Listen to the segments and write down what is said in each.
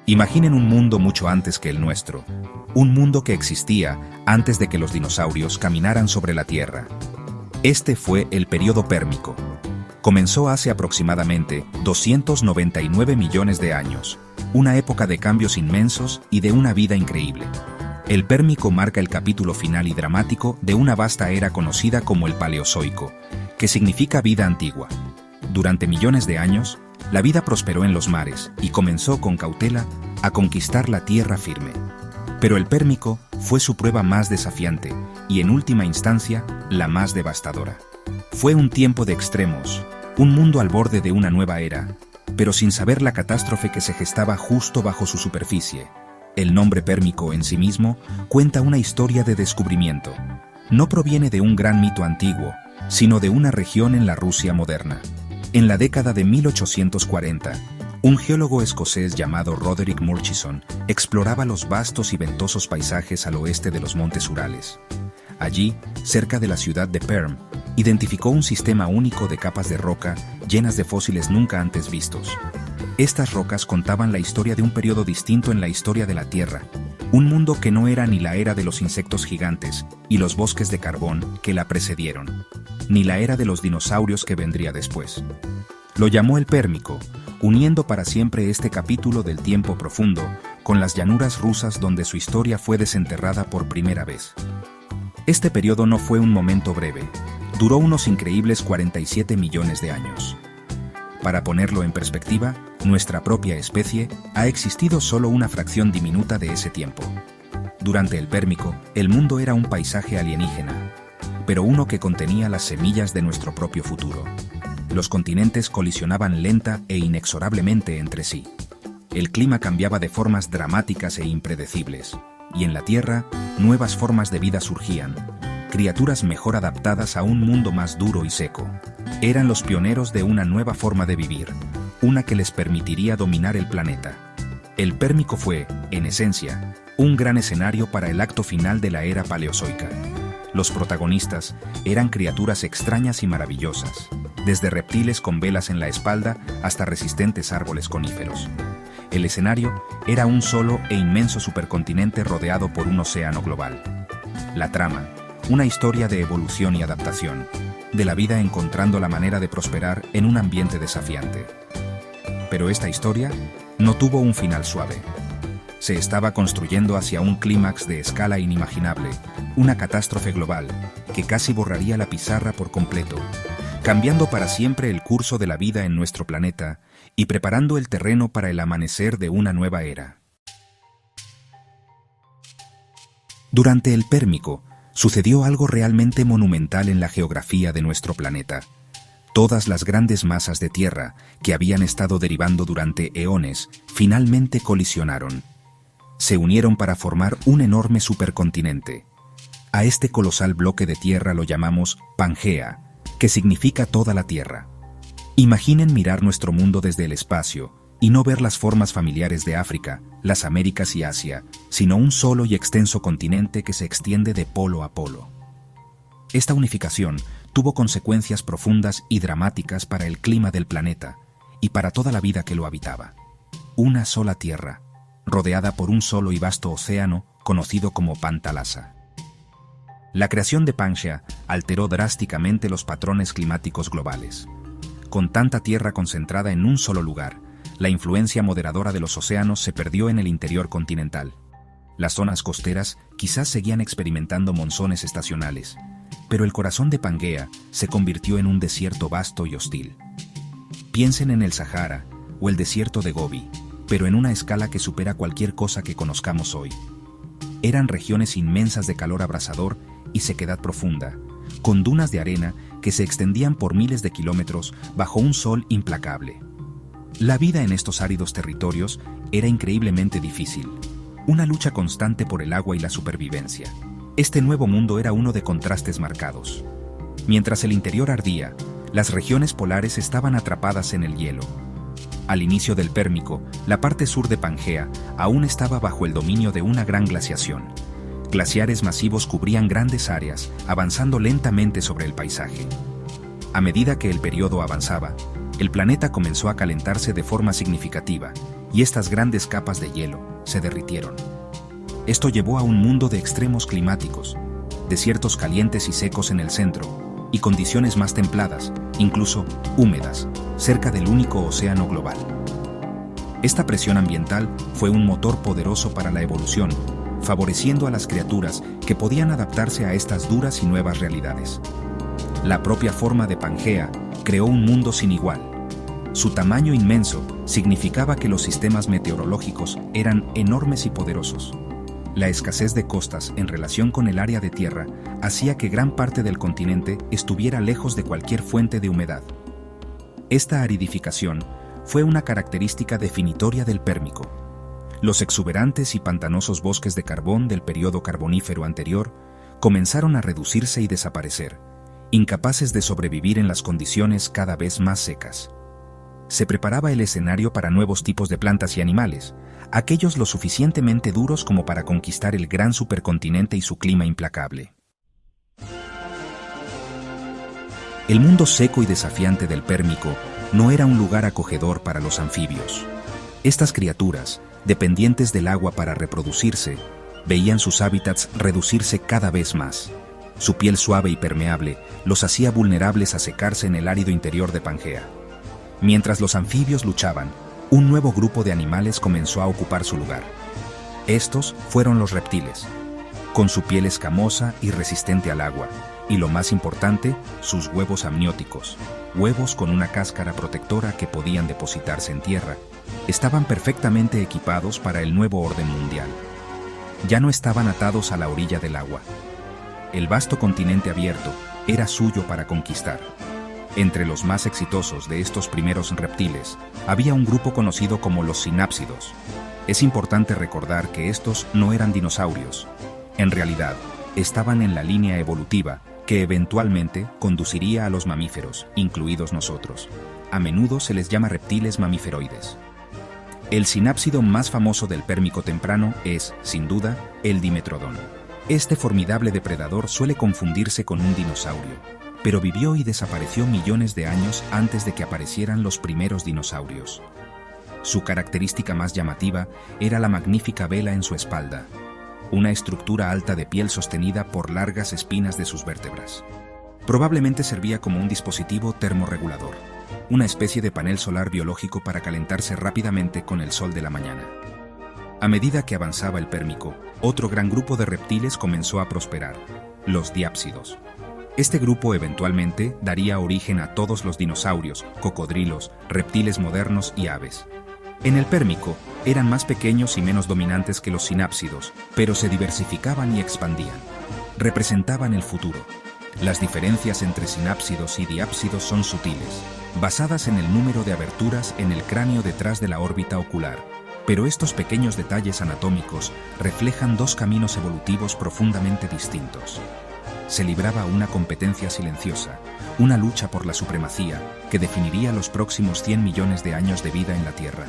Imaginen un mundo mucho antes que el nuestro, un mundo que existía antes de que los dinosaurios caminaran sobre la Tierra. Este fue el período pérmico. Comenzó hace aproximadamente 299 millones de años, una época de cambios inmensos y de una vida increíble. El Pérmico marca el capítulo final y dramático de una vasta era conocida como el Paleozoico, que significa vida antigua. Durante millones de años, la vida prosperó en los mares y comenzó con cautela a conquistar la tierra firme. Pero el Pérmico fue su prueba más desafiante y, en última instancia, la más devastadora. Fue un tiempo de extremos, un mundo al borde de una nueva era, pero sin saber la catástrofe que se gestaba justo bajo su superficie. El nombre Pérmico en sí mismo cuenta una historia de descubrimiento. No proviene de un gran mito antiguo, sino de una región en la Rusia moderna. En la década de 1840, un geólogo escocés llamado Roderick Murchison exploraba los vastos y ventosos paisajes al oeste de los montes Urales. Allí, cerca de la ciudad de Perm, identificó un sistema único de capas de roca llenas de fósiles nunca antes vistos. Estas rocas contaban la historia de un periodo distinto en la historia de la Tierra, un mundo que no era ni la era de los insectos gigantes y los bosques de carbón que la precedieron, ni la era de los dinosaurios que vendría después. Lo llamó el Pérmico, uniendo para siempre este capítulo del tiempo profundo con las llanuras rusas donde su historia fue desenterrada por primera vez. Este periodo no fue un momento breve, duró unos increíbles 47 millones de años. Para ponerlo en perspectiva, nuestra propia especie ha existido solo una fracción diminuta de ese tiempo. Durante el Pérmico, el mundo era un paisaje alienígena, pero uno que contenía las semillas de nuestro propio futuro. Los continentes colisionaban lenta e inexorablemente entre sí. El clima cambiaba de formas dramáticas e impredecibles, y en la Tierra, nuevas formas de vida surgían, criaturas mejor adaptadas a un mundo más duro y seco. Eran los pioneros de una nueva forma de vivir, una que les permitiría dominar el planeta. El Pérmico fue, en esencia, un gran escenario para el acto final de la era paleozoica. Los protagonistas eran criaturas extrañas y maravillosas, desde reptiles con velas en la espalda hasta resistentes árboles coníferos. El escenario era un solo e inmenso supercontinente rodeado por un océano global. La trama, una historia de evolución y adaptación, de la vida encontrando la manera de prosperar en un ambiente desafiante. Pero esta historia no tuvo un final suave. Se estaba construyendo hacia un clímax de escala inimaginable, una catástrofe global que casi borraría la pizarra por completo, cambiando para siempre el curso de la vida en nuestro planeta y preparando el terreno para el amanecer de una nueva era. Durante el Pérmico, sucedió algo realmente monumental en la geografía de nuestro planeta. Todas las grandes masas de tierra que habían estado derivando durante eones finalmente colisionaron. Se unieron para formar un enorme supercontinente. A este colosal bloque de tierra lo llamamos Pangea, que significa toda la Tierra. Imaginen mirar nuestro mundo desde el espacio y no ver las formas familiares de África, las Américas y Asia, sino un solo y extenso continente que se extiende de polo a polo. Esta unificación tuvo consecuencias profundas y dramáticas para el clima del planeta y para toda la vida que lo habitaba. Una sola Tierra, rodeada por un solo y vasto océano conocido como Pantalasa. La creación de Pangea alteró drásticamente los patrones climáticos globales. Con tanta tierra concentrada en un solo lugar, la influencia moderadora de los océanos se perdió en el interior continental. Las zonas costeras quizás seguían experimentando monzones estacionales, pero el corazón de Pangea se convirtió en un desierto vasto y hostil. Piensen en el Sahara o el desierto de Gobi, pero en una escala que supera cualquier cosa que conozcamos hoy. Eran regiones inmensas de calor abrasador y sequedad profunda, con dunas de arena que se extendían por miles de kilómetros bajo un sol implacable. La vida en estos áridos territorios era increíblemente difícil, una lucha constante por el agua y la supervivencia. Este nuevo mundo era uno de contrastes marcados. Mientras el interior ardía, las regiones polares estaban atrapadas en el hielo. Al inicio del Pérmico, la parte sur de Pangea aún estaba bajo el dominio de una gran glaciación. Glaciares masivos cubrían grandes áreas, avanzando lentamente sobre el paisaje. A medida que el periodo avanzaba, el planeta comenzó a calentarse de forma significativa, y estas grandes capas de hielo se derritieron. Esto llevó a un mundo de extremos climáticos, desiertos calientes y secos en el centro, y condiciones más templadas, incluso húmedas, cerca del único océano global. Esta presión ambiental fue un motor poderoso para la evolución, favoreciendo a las criaturas que podían adaptarse a estas duras y nuevas realidades. La propia forma de Pangea creó un mundo sin igual. Su tamaño inmenso significaba que los sistemas meteorológicos eran enormes y poderosos. La escasez de costas en relación con el área de tierra hacía que gran parte del continente estuviera lejos de cualquier fuente de humedad. Esta aridificación fue una característica definitoria del Pérmico. Los exuberantes y pantanosos bosques de carbón del período carbonífero anterior comenzaron a reducirse y desaparecer, incapaces de sobrevivir en las condiciones cada vez más secas. Se preparaba el escenario para nuevos tipos de plantas y animales, aquellos lo suficientemente duros como para conquistar el gran supercontinente y su clima implacable. El mundo seco y desafiante del Pérmico no era un lugar acogedor para los anfibios. Estas criaturas, dependientes del agua para reproducirse, veían sus hábitats reducirse cada vez más. Su piel suave y permeable los hacía vulnerables a secarse en el árido interior de Pangea. Mientras los anfibios luchaban, un nuevo grupo de animales comenzó a ocupar su lugar. Estos fueron los reptiles, con su piel escamosa y resistente al agua, y lo más importante, sus huevos amnióticos, huevos con una cáscara protectora que podían depositarse en tierra, estaban perfectamente equipados para el nuevo orden mundial. Ya no estaban atados a la orilla del agua. El vasto continente abierto era suyo para conquistar. Entre los más exitosos de estos primeros reptiles, había un grupo conocido como los sinápsidos. Es importante recordar que estos no eran dinosaurios. En realidad, estaban en la línea evolutiva que eventualmente conduciría a los mamíferos, incluidos nosotros. A menudo se les llama reptiles mamíferoides. El sinápsido más famoso del Pérmico temprano es, sin duda, el Dimetrodón. Este formidable depredador suele confundirse con un dinosaurio, pero vivió y desapareció millones de años antes de que aparecieran los primeros dinosaurios. Su característica más llamativa era la magnífica vela en su espalda, una estructura alta de piel sostenida por largas espinas de sus vértebras. Probablemente servía como un dispositivo termorregulador, una especie de panel solar biológico para calentarse rápidamente con el sol de la mañana. A medida que avanzaba el Pérmico, otro gran grupo de reptiles comenzó a prosperar, los diápsidos. Este grupo eventualmente daría origen a todos los dinosaurios, cocodrilos, reptiles modernos y aves. En el Pérmico, eran más pequeños y menos dominantes que los sinápsidos, pero se diversificaban y expandían. Representaban el futuro. Las diferencias entre sinápsidos y diápsidos son sutiles, basadas en el número de aberturas en el cráneo detrás de la órbita ocular. Pero estos pequeños detalles anatómicos reflejan dos caminos evolutivos profundamente distintos. Se libraba una competencia silenciosa, una lucha por la supremacía que definiría los próximos 100 millones de años de vida en la Tierra.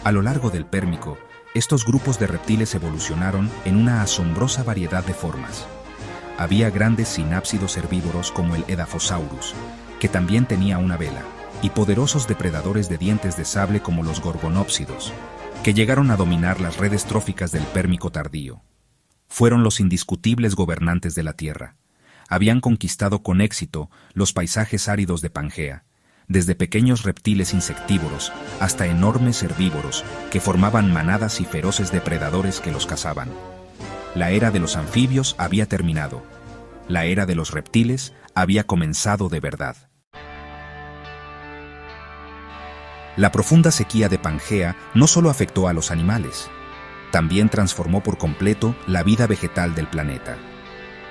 A lo largo del Pérmico, estos grupos de reptiles evolucionaron en una asombrosa variedad de formas. Había grandes sinápsidos herbívoros como el Edaphosaurus, que también tenía una vela, y poderosos depredadores de dientes de sable como los gorgonópsidos, que llegaron a dominar las redes tróficas del Pérmico tardío. Fueron los indiscutibles gobernantes de la Tierra. Habían conquistado con éxito los paisajes áridos de Pangea, desde pequeños reptiles insectívoros hasta enormes herbívoros que formaban manadas y feroces depredadores que los cazaban. La era de los anfibios había terminado. La era de los reptiles había comenzado de verdad. La profunda sequía de Pangea no solo afectó a los animales, también transformó por completo la vida vegetal del planeta.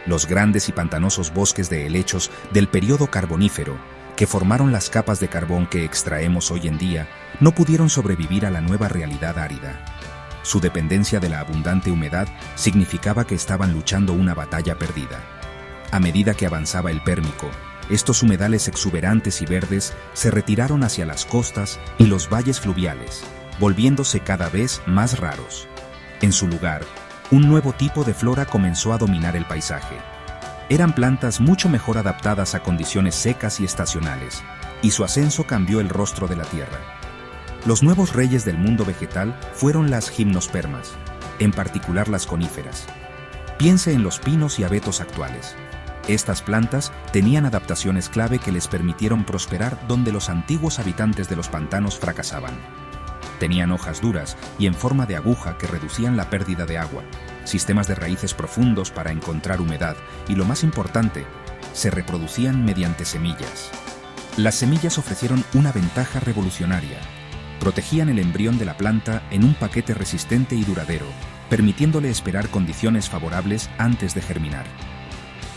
Los grandes y pantanosos bosques de helechos del período carbonífero, que formaron las capas de carbón que extraemos hoy en día, no pudieron sobrevivir a la nueva realidad árida. Su dependencia de la abundante humedad significaba que estaban luchando una batalla perdida. A medida que avanzaba el Pérmico, estos humedales exuberantes y verdes se retiraron hacia las costas y los valles fluviales, volviéndose cada vez más raros. En su lugar, un nuevo tipo de flora comenzó a dominar el paisaje. Eran plantas mucho mejor adaptadas a condiciones secas y estacionales, y su ascenso cambió el rostro de la tierra. Los nuevos reyes del mundo vegetal fueron las gimnospermas, en particular las coníferas. Piense en los pinos y abetos actuales. Estas plantas tenían adaptaciones clave que les permitieron prosperar donde los antiguos habitantes de los pantanos fracasaban. Tenían hojas duras y en forma de aguja que reducían la pérdida de agua, sistemas de raíces profundos para encontrar humedad y, lo más importante, se reproducían mediante semillas. Las semillas ofrecieron una ventaja revolucionaria. Protegían el embrión de la planta en un paquete resistente y duradero, permitiéndole esperar condiciones favorables antes de germinar.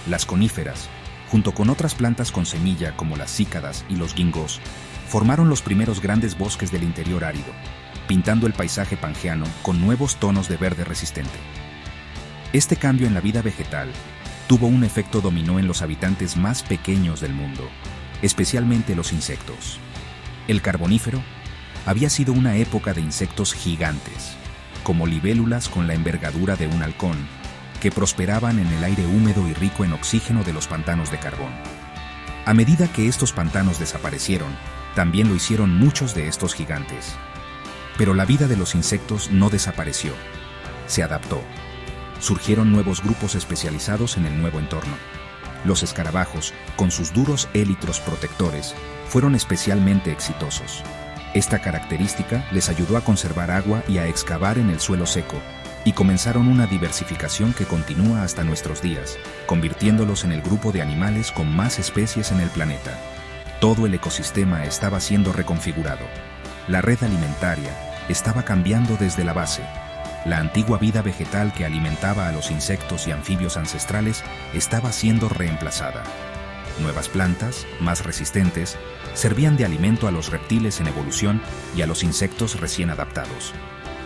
Las coníferas, junto con otras plantas con semilla como las cícadas y los gingos, formaron los primeros grandes bosques del interior árido, pintando el paisaje pangeano con nuevos tonos de verde resistente. Este cambio en la vida vegetal tuvo un efecto dominó en los habitantes más pequeños del mundo, especialmente los insectos. El Carbonífero había sido una época de insectos gigantes, como libélulas con la envergadura de un halcón, que prosperaban en el aire húmedo y rico en oxígeno de los pantanos de carbón. A medida que estos pantanos desaparecieron, también lo hicieron muchos de estos gigantes. Pero la vida de los insectos no desapareció, se adaptó. Surgieron nuevos grupos especializados en el nuevo entorno. Los escarabajos, con sus duros élitros protectores, fueron especialmente exitosos. Esta característica les ayudó a conservar agua y a excavar en el suelo seco, y comenzaron una diversificación que continúa hasta nuestros días, convirtiéndolos en el grupo de animales con más especies en el planeta. Todo el ecosistema estaba siendo reconfigurado. La red alimentaria estaba cambiando desde la base. La antigua vida vegetal que alimentaba a los insectos y anfibios ancestrales estaba siendo reemplazada. Nuevas plantas, más resistentes, servían de alimento a los reptiles en evolución y a los insectos recién adaptados.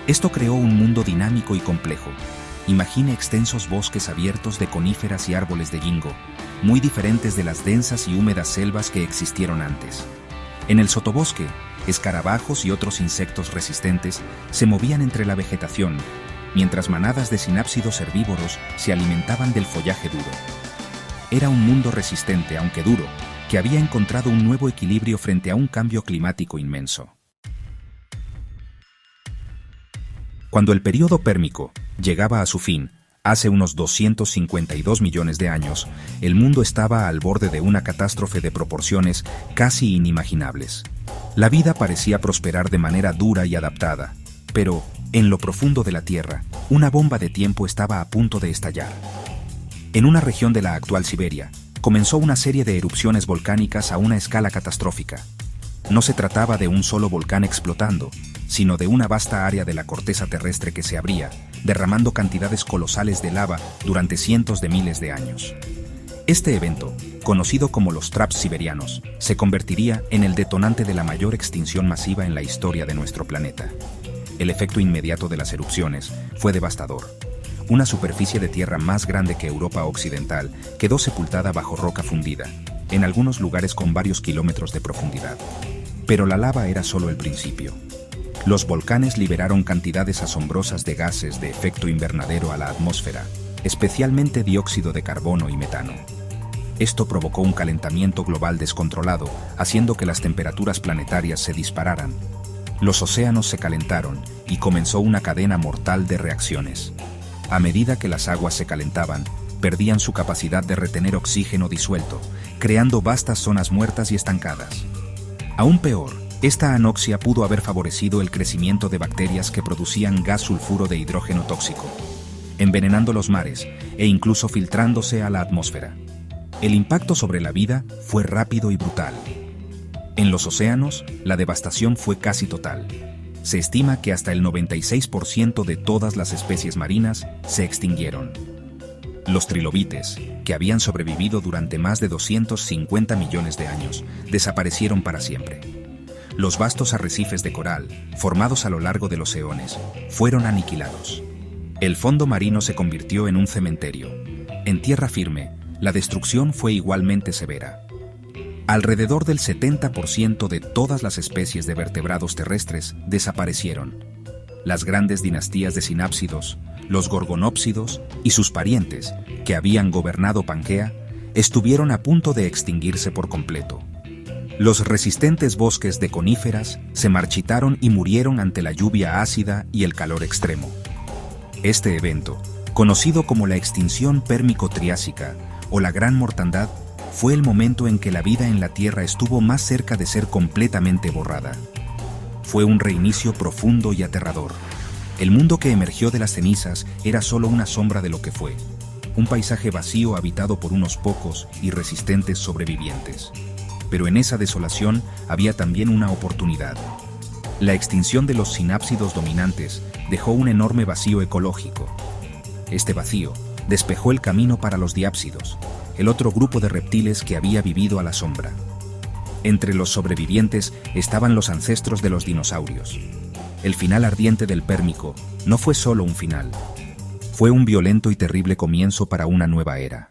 Esto creó un mundo dinámico y complejo. Imagine extensos bosques abiertos de coníferas y árboles de ginkgo, muy diferentes de las densas y húmedas selvas que existieron antes. En el sotobosque, escarabajos y otros insectos resistentes se movían entre la vegetación, mientras manadas de sinápsidos herbívoros se alimentaban del follaje duro. Era un mundo resistente, aunque duro, que había encontrado un nuevo equilibrio frente a un cambio climático inmenso. Cuando el período pérmico llegaba a su fin, hace unos 252 millones de años, el mundo estaba al borde de una catástrofe de proporciones casi inimaginables. La vida parecía prosperar de manera dura y adaptada, pero, en lo profundo de la Tierra, una bomba de tiempo estaba a punto de estallar. En una región de la actual Siberia, comenzó una serie de erupciones volcánicas a una escala catastrófica. No se trataba de un solo volcán explotando, sino de una vasta área de la corteza terrestre que se abría, derramando cantidades colosales de lava durante cientos de miles de años. Este evento, conocido como los traps siberianos, se convertiría en el detonante de la mayor extinción masiva en la historia de nuestro planeta. El efecto inmediato de las erupciones fue devastador. Una superficie de tierra más grande que Europa Occidental quedó sepultada bajo roca fundida, en algunos lugares con varios kilómetros de profundidad. Pero la lava era solo el principio. Los volcanes liberaron cantidades asombrosas de gases de efecto invernadero a la atmósfera, especialmente dióxido de carbono y metano. Esto provocó un calentamiento global descontrolado, haciendo que las temperaturas planetarias se dispararan. Los océanos se calentaron y comenzó una cadena mortal de reacciones. A medida que las aguas se calentaban, perdían su capacidad de retener oxígeno disuelto, creando vastas zonas muertas y estancadas. Aún peor, esta anoxia pudo haber favorecido el crecimiento de bacterias que producían gas sulfuro de hidrógeno tóxico, envenenando los mares e incluso filtrándose a la atmósfera. El impacto sobre la vida fue rápido y brutal. En los océanos, la devastación fue casi total. Se estima que hasta el 96% de todas las especies marinas se extinguieron. Los trilobites, que habían sobrevivido durante más de 250 millones de años, desaparecieron para siempre. Los vastos arrecifes de coral, formados a lo largo de los eones, fueron aniquilados. El fondo marino se convirtió en un cementerio. En tierra firme, la destrucción fue igualmente severa. Alrededor del 70% de todas las especies de vertebrados terrestres desaparecieron. Las grandes dinastías de sinápsidos, los gorgonópsidos y sus parientes, que habían gobernado Pangea, estuvieron a punto de extinguirse por completo. Los resistentes bosques de coníferas se marchitaron y murieron ante la lluvia ácida y el calor extremo. Este evento, conocido como la extinción pérmico-triásica o la Gran Mortandad, fue el momento en que la vida en la Tierra estuvo más cerca de ser completamente borrada. Fue un reinicio profundo y aterrador. El mundo que emergió de las cenizas era solo una sombra de lo que fue, un paisaje vacío habitado por unos pocos y resistentes sobrevivientes. Pero en esa desolación había también una oportunidad. La extinción de los sinápsidos dominantes dejó un enorme vacío ecológico. Este vacío despejó el camino para los diápsidos, el otro grupo de reptiles que había vivido a la sombra. Entre los sobrevivientes estaban los ancestros de los dinosaurios. El final ardiente del Pérmico no fue solo un final. Fue un violento y terrible comienzo para una nueva era.